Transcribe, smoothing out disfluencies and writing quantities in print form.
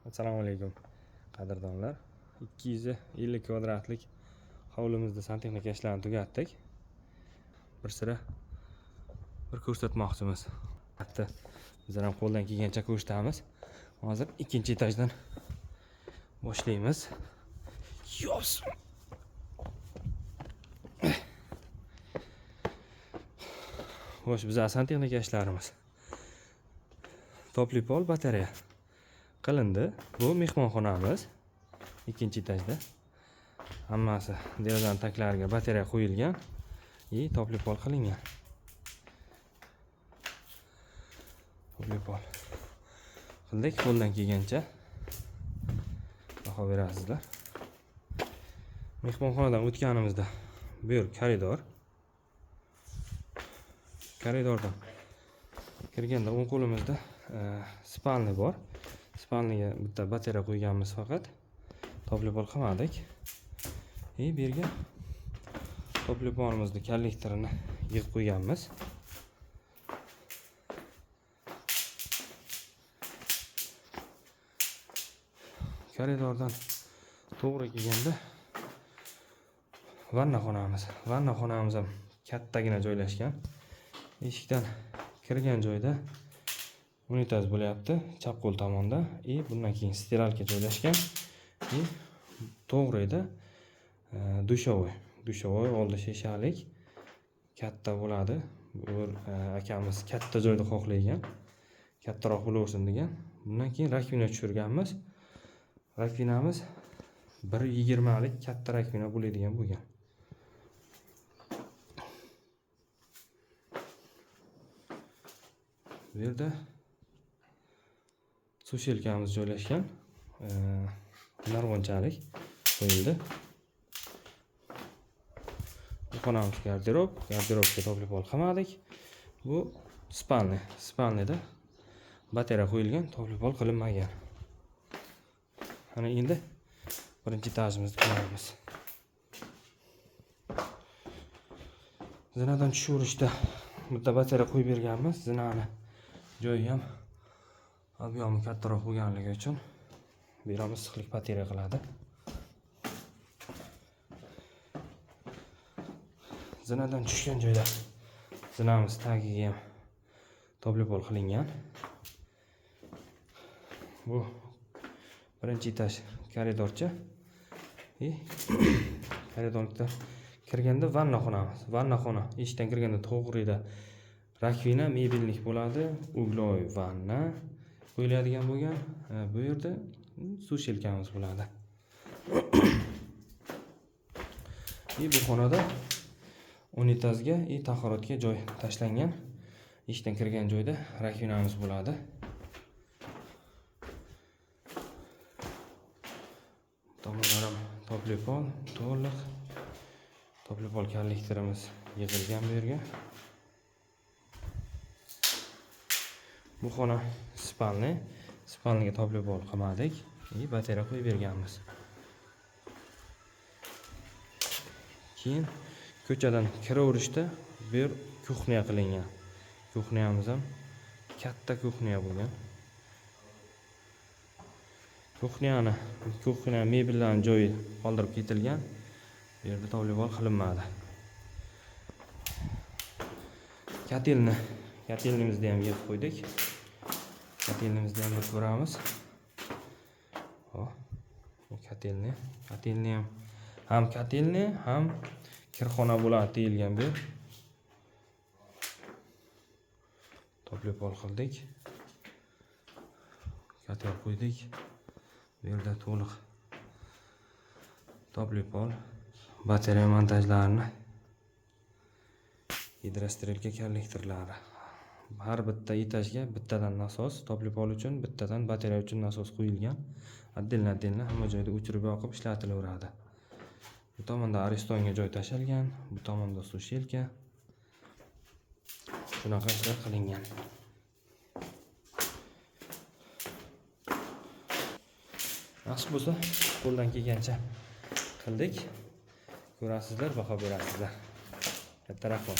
Assalomu alaykum qadrdonlar. 250 kvadratlik hovlimizda santexnika ishlarini tugatdik. Bir ko'rsatmoqchimiz. Hatto biz ham qo'ldan kelgancha ko'rsatamiz. Hozir ikkinchi etajdan boshlaymiz. Yos. Xo'sh, biz santexnika ishlarimiz. Topli pol batareya qilindi. Bu mehmonxonamiz. Ikkinchi etajda. Hammasi derazani taklariga batareya qo'yilgan. Topli pol qilingan. Topli pol qildik, qo'ldan kelgancha baho berasizlar. Mehmonxonadan o'tganimizda bu yer koridor. Koridordan kirganda o'ng qo'limizda spalni bor. Spalniga bitta batareya qo'yganmiz faqat. Topli pol qilmadik. Bu yerga topli polimizni kollektorini yig'ib qo'yganmiz. Koridordan to'g'ri kelganda vanna xonamiz. Vanna xonamiz ham kattagina joylashgan. Eshikdan kirgan joyda unitaz bo'lyapti, chap qo'l tomonda. Bundan keyin stiralka joylashgan. To'g'rida dushovoy. Dushovoy oldi shishalik. Katta bo'ladi. Akamiz katta joyda xohlagan. Kattaroq bo'laversin degan. Bundan keyin rakvina tushirganmiz. Rakvinamiz 1.20 lik katta rakvina bo'ladigan bo'lgan. Bu yerda sushelkamiz joylashgan. Narvonchalik qo'yildi. Bu xonamiz garderob. Garderobga topli pol qilmadik. Bu spalni. Spalnida batareya qo'yilgan, topli pol qilinmagan. Ana endi birinchi etajimizni ko'ramiz. Zinadan tushirishda bitta batareya qo'yib berganmiz. Zinani joyi ham obyomi kattaroq bo'lganligi uchun bu ham issiqlik batareya qiladi. Zinadan tushgan joyda zinamiz tagiga ham topli pol qilingan. Bu birinchi etaj koridorcha. Koridorda kirganda vanna xonamiz. Vanna xona eshikdan kirganda to'g'rida rakvina mebellik bo'ladi. Ugloy vanna qo'yiladigan bo'lgan. Bu yerda sushelkamiz bo'ladi. Bu xonada unitazga tahoratga joy tashlangan. Eshikdan kirgan joyda rakvinamiz bo'ladi. Tomonlar topli pol to'liq. Topli pol kollektorimiz yig'ilgan bu yerga. Bu xona spalni. Spalniga topli pol qilmadik. Batareya qo'yib berganmiz. Keyin ko'chadan kiraverishda bu yer kuxnya qilingan. Kuxnyamiz ham katta kuxnya bo'lgan. Kuxnya mebellarning joyi qoldirib ketilgan. Bu yerda topli pol qilinmadi. Katelnimizni ham yig'ib qo'ydik. Katelnimizni ham ko'ramiz. Katelni ham katelni ham kirxona bo'ladi deyilgan bu. Topli pol qildik. Katel qo'ydik. Bu yerda to'liq topli pol, batareya montajlarini, gidrostrelka kollektorlari. Har bitta etajga bittadan nasos, topli pol uchun, bittadan batareya uchun nasos qo'yilgan. Atdelna hamma joyda o'chirib yoqib ishlatilaveradi. Bu tomonda aristonga joy tashalgan, bu tomonda sushelka. Shunaqa ishlar qilingan. Nasib bo'lsa, qo'ldan kelgancha qildik. Ko'rasizlar, baho berasizlar. Katta rahmat.